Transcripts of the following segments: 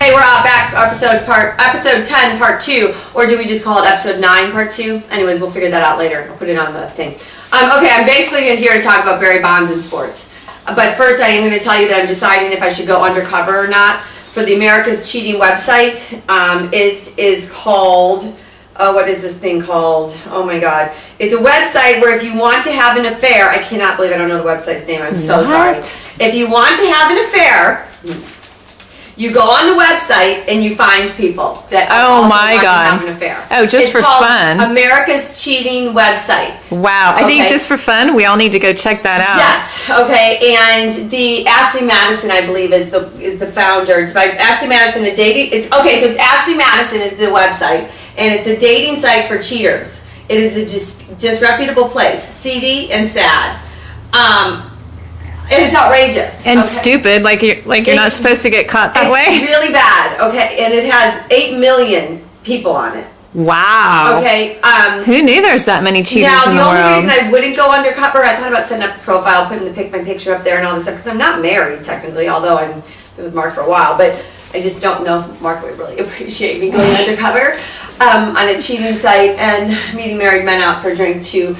Hey, we're back, episode 10, part 2, or do we just call it episode 9, part 2? Anyways, we'll figure that out later. I'll put it on the thing. Okay, I'm basically here to talk about Barry Bonds in sports. But first, I am going to tell you that I'm deciding if I should go undercover or not for the America's Cheating website. It is called, what is this thing called? Oh my God. It's a website where if you want to have an affair, I cannot believe I don't know the website's name, I'm so sorry. If you want to have an affair, you go on the website and you find people that also want to have an affair. Oh, just for fun. America's Cheating website. Wow. I think just for fun, we all need to go check that out. Yes. Okay. And the Ashley Madison, I believe, is the founder. It's by Ashley Madison, a dating. So it's Ashley Madison is the website, and it's a dating site for cheaters. It is a disreputable place, seedy and sad. And it's outrageous. And stupid, like you're not supposed to get caught that way. It's really bad, okay? And it has 8 million people on it. Wow. Okay. Who knew there's that many cheaters in the world? Now, the only reason I wouldn't go undercover, I thought about setting up a profile, putting my picture up there and all this stuff, because I'm not married, technically, although I've been with Mark for a while, but I just don't know if Mark would really appreciate me going undercover on a cheating site and meeting married men out for a drink to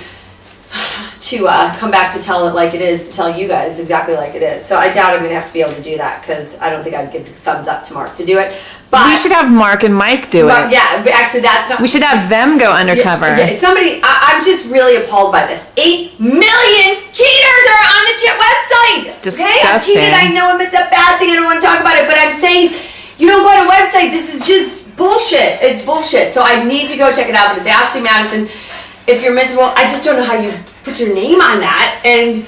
come back to tell it like it is, to tell you guys exactly like it is. So I doubt I'm going to have to be able to do that, because I don't think I'd give the thumbs up to Mark to do it. But we should have Mark and Mike do it. Yeah, actually that's not... We should have them go undercover. Yeah, I'm just really appalled by this. 8 million cheaters are on the website! It's disgusting. Okay, I cheated, I know it's a bad thing, I don't want to talk about it, but I'm saying, you don't go on a website, this is just bullshit. It's bullshit. So I need to go check it out, but it's Ashley Madison. If you're miserable, I just don't know how you put your name on that and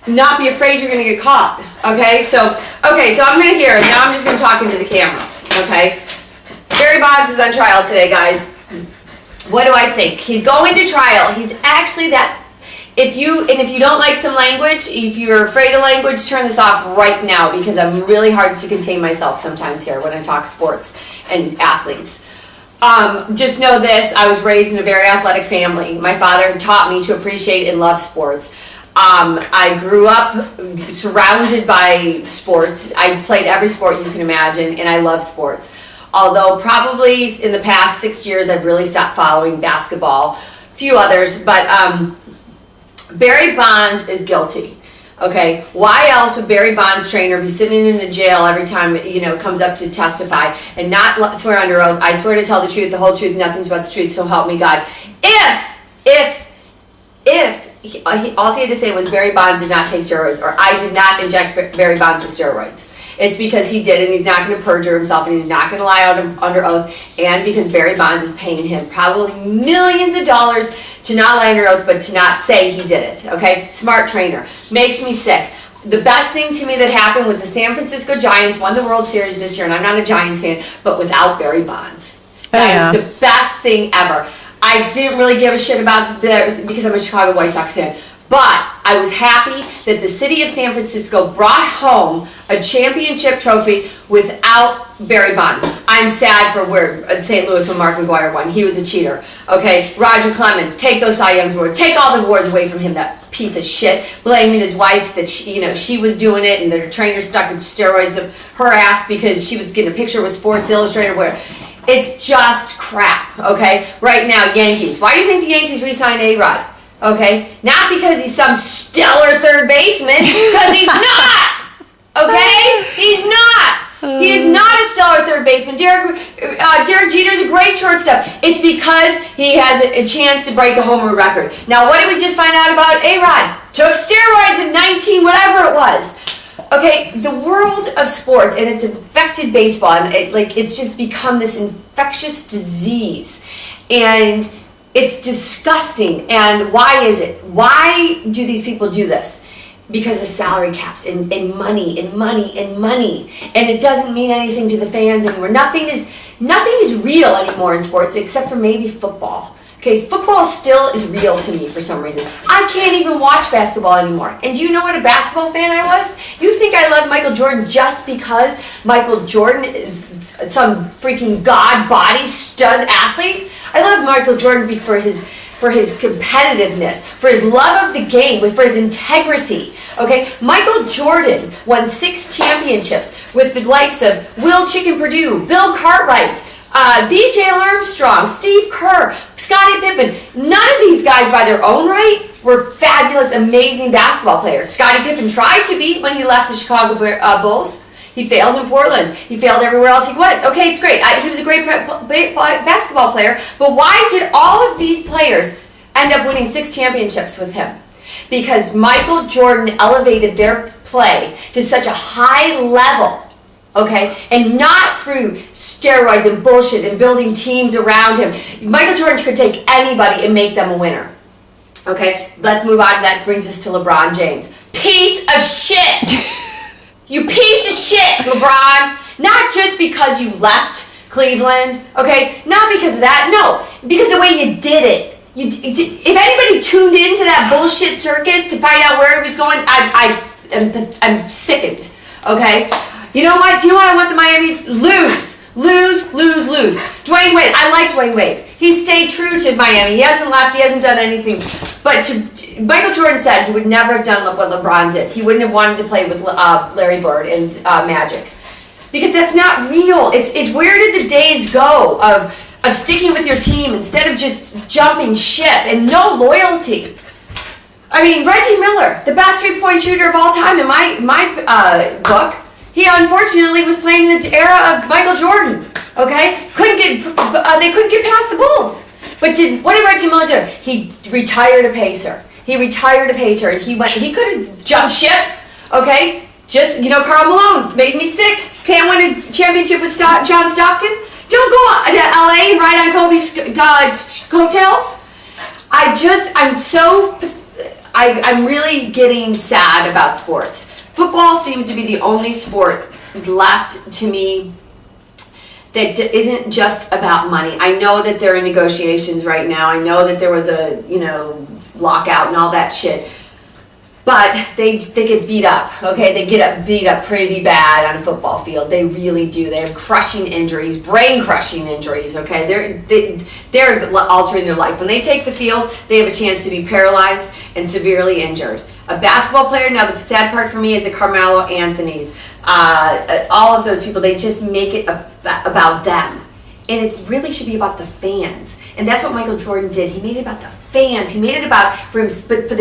not be afraid you're going to get caught. Okay, so I'm going to hear, now I'm just going to talk into the camera. Okay, Barry Bonds is on trial today, guys. What do I think? He's going to trial. He's actually that. If you don't like some language, if you're afraid of language, turn this off right now, because I'm really hard to contain myself sometimes here when I talk sports and athletes. Just know this, I was raised in a very athletic family. My father taught me to appreciate and love sports. I grew up surrounded by sports. I played every sport you can imagine, and I love sports. Although probably in the past 6 years I've really stopped following basketball, a few others, but Barry Bonds is guilty. Okay, why else would Barry Bonds' trainer be sitting in a jail every time comes up to testify and not swear under oath? I swear to tell the truth, the whole truth, nothing but the truth, so help me God. All he had to say was Barry Bonds did not take steroids, or I did not inject Barry Bonds with steroids. It's because he did, and he's not going to perjure himself, and he's not going to lie under oath, and because Barry Bonds is paying him probably millions of dollars to not lie under oath, but to not say he did it, okay? Smart trainer. Makes me sick. The best thing to me that happened was the San Francisco Giants won the World Series this year, and I'm not a Giants fan, but without Barry Bonds. That is the best thing ever. I didn't really give a shit about because I'm a Chicago White Sox fan. But I was happy that the city of San Francisco brought home a championship trophy without Barry Bonds. I'm sad for where St. Louis when Mark McGwire won. He was a cheater. Okay, Roger Clemens, take those Cy Young's awards. Take all the awards away from him, that piece of shit. Blaming his wife that she was doing it, and the trainer stuck in steroids of her ass because she was getting a picture with Sports Illustrated where it's just crap. Okay, right now Yankees. Why do you think the Yankees re-signed A-Rod? Okay, not because he's some stellar third baseman, because he's not. Okay, he's not. He is not a stellar third baseman. Derek Jeter's a great shortstop. It's because he has a chance to break the home run record. Now, what did we just find out about A-Rod? Took steroids at 19, whatever it was. Okay, the world of sports, and it's infected baseball, and it's just become this infectious disease, and it's disgusting. And why is it? Why do these people do this? Because of salary caps and money and money and money. And it doesn't mean anything to the fans anymore. Nothing is real anymore in sports except for maybe football. Okay, football still is real to me for some reason. I can't even watch basketball anymore. And do you know what a basketball fan I was? You think I love Michael Jordan just because Michael Jordan is some freaking god body stud athlete? I love Michael Jordan for his for his competitiveness, for his love of the game, for his integrity. Okay, Michael Jordan won 6 championships with the likes of Will Chicken Purdue, Bill Cartwright, B.J. Armstrong, Steve Kerr, Scottie Pippen. None of these guys by their own right were fabulous, amazing basketball players. Scottie Pippen tried to be when he left the Chicago Bulls. He failed in Portland. He failed everywhere else he went. Okay, it's great. He was a great basketball player, but why did all of these players end up winning 6 championships with him? Because Michael Jordan elevated their play to such a high level, okay, and not through steroids and bullshit and building teams around him. Michael Jordan could take anybody and make them a winner. Okay, let's move on. That brings us to LeBron James. Piece of shit! You piece of shit, LeBron! Not just because you left Cleveland, okay? Not because of that, no. Because the way you did it. If anybody tuned into that bullshit circus to find out where it was going, I'm sickened, okay? You know what? Do you know what I want the Miami? Lose. Dwayne Wade, I like Dwayne Wade. He stayed true to Miami. He hasn't left. He hasn't done anything. But Michael Jordan said he would never have done what LeBron did. He wouldn't have wanted to play with Larry Bird and Magic. Because that's not real. It's where did the days go of sticking with your team instead of just jumping ship and no loyalty? I mean, Reggie Miller, the best 3-point shooter of all time in my book, he unfortunately was playing in the era of Michael Jordan. Okay, they couldn't get past the Bulls. But what did Reggie Miller do? He retired a Pacer. And he could have jumped ship. Okay, just Karl Malone made me sick. Can't win a championship with John Stockton. Don't go to LA and ride on Kobe's coattails. I'm really getting sad about sports. Football seems to be the only sport left to me that isn't just about money. I know that they're in negotiations right now. I know that there was a, lockout and all that shit. But they get beat up, okay? They get beat up pretty bad on a football field. They really do. They have crushing injuries, brain-crushing injuries, okay? They're altering their life. When they take the field, they have a chance to be paralyzed and severely injured. A basketball player, now the sad part for me is the Carmelo Anthony's. All of those people, they just make it about them. And it really should be about the fans. And that's what Michael Jordan did. He made it about the fans. He made it about for the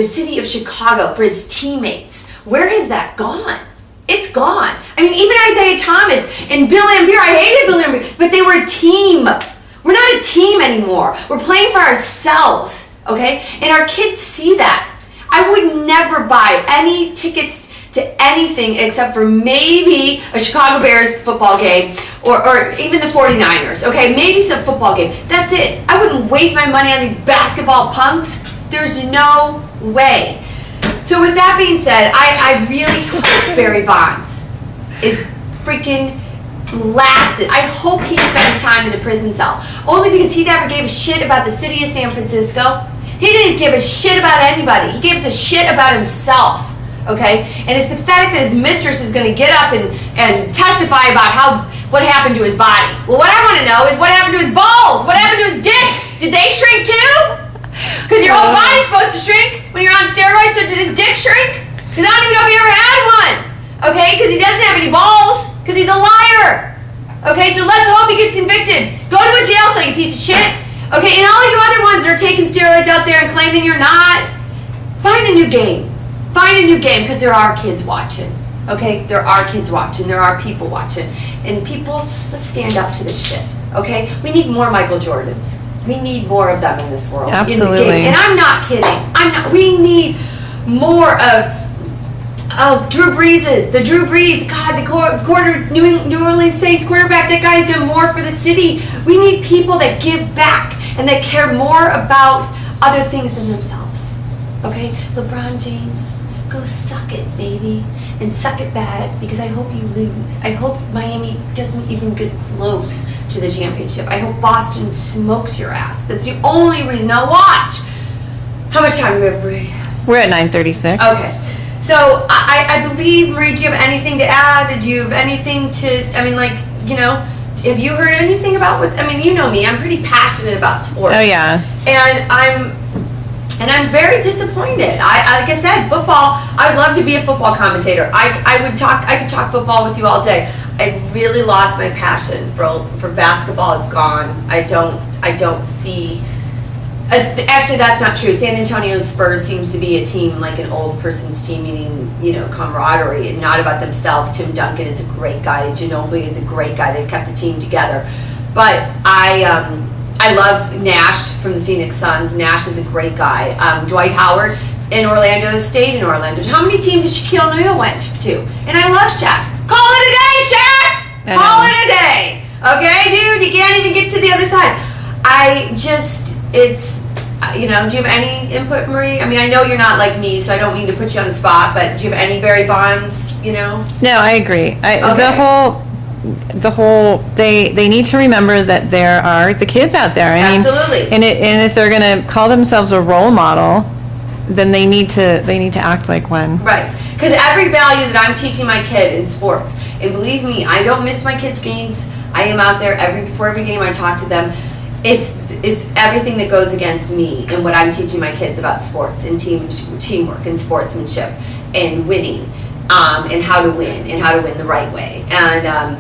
city of Chicago, for his teammates. Where has that gone? It's gone. I mean, even Isaiah Thomas and Bill Laimbeer, I hated Bill Laimbeer, but they were a team. We're not a team anymore. We're playing for ourselves, okay? And our kids see that. I would never buy any tickets to anything except for maybe a Chicago Bears football game or even the 49ers, okay? Maybe some football game. That's it. I wouldn't waste my money on these basketball punks. There's no way. So with that being said, I really hope Barry Bonds is freaking blasted. I hope he spends time in a prison cell. Only because he never gave a shit about the city of San Francisco. He didn't give a shit about anybody. He gave a shit about himself. Okay? And it's pathetic that his mistress is going to get up and testify about what happened to his body. Well, what I want to know is what happened to his balls? What happened to his dick? Did they shrink too? Because your whole body's supposed to shrink when you're on steroids, so did his dick shrink? Because I don't even know if he ever had one. Okay? Because he doesn't have any balls. Because he's a liar. Okay? So let's hope he gets convicted. Go to a jail cell, you piece of shit. Okay? And all you other ones that are taking steroids out there and claiming you're not, find a new game. Find a new game, because there are kids watching, okay? There are kids watching. There are people watching. And people, let's stand up to this shit, okay? We need more Michael Jordans. We need more of them in this world. Absolutely. In the game. And I'm not kidding. We need more of, Drew Brees. The Drew Brees, God, the New Orleans Saints quarterback, that guy's done more for the city. We need people that give back and that care more about other things than themselves, okay? LeBron James, go suck it, baby, and suck it bad, because I hope you lose. I hope Miami doesn't even get close to the championship. I hope Boston smokes your ass. That's the only reason I'll watch. How much time do we have, Brie? We're at 9:36. Okay. So I believe, Marie, do you have anything to add? Do you have anything to, have you heard anything about what, I mean, you know me, I'm pretty passionate about sports. Oh, yeah. And I'm very disappointed. I like I said, football, I would love to be a football commentator. I could talk football with you all day. I really lost my passion for basketball. It's gone. I don't see, actually that's not true. San Antonio Spurs seems to be a team, like an old person's team, meaning, camaraderie and not about themselves. Tim Duncan is a great guy. Ginobili is a great guy. They've kept the team together. But I love Nash from the Phoenix Suns. Nash is a great guy. Dwight Howard in Orlando stayed in Orlando. How many teams did Shaquille O'Neal went to? And I love Shaq. Call it a day, Shaq! Call it a day. Okay, dude, you can't even get to the other side. Do you have any input, Marie? I mean, I know you're not like me, so I don't mean to put you on the spot, but do you have any Barry Bonds, No, I agree. Okay. The whole they need to remember that there are the kids out there. Absolutely. And if they're going to call themselves a role model, then they need to act like one. Right. Because every value that I'm teaching my kid in sports, and believe me, I don't miss my kids' games. I am out there before every game. I talk to them. It's everything that goes against me and what I'm teaching my kids about sports and teamwork and sportsmanship and winning, and how to win the right way. And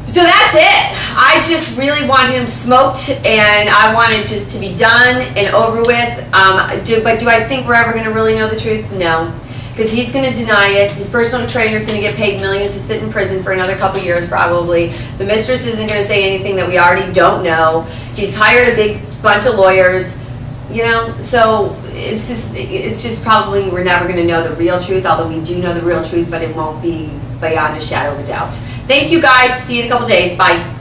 so that's it. I just really want him smoked, and I want it just to be done and over with. But do I think we're ever going to really know the truth? No. Because he's going to deny it. His personal trainer is going to get paid millions to sit in prison for another couple years probably. The mistress isn't going to say anything that we already don't know. He's hired a big bunch of lawyers, so it's just probably we're never going to know the real truth, although we do know the real truth, but it won't be beyond a shadow of a doubt. Thank you guys. See you in a couple days. Bye.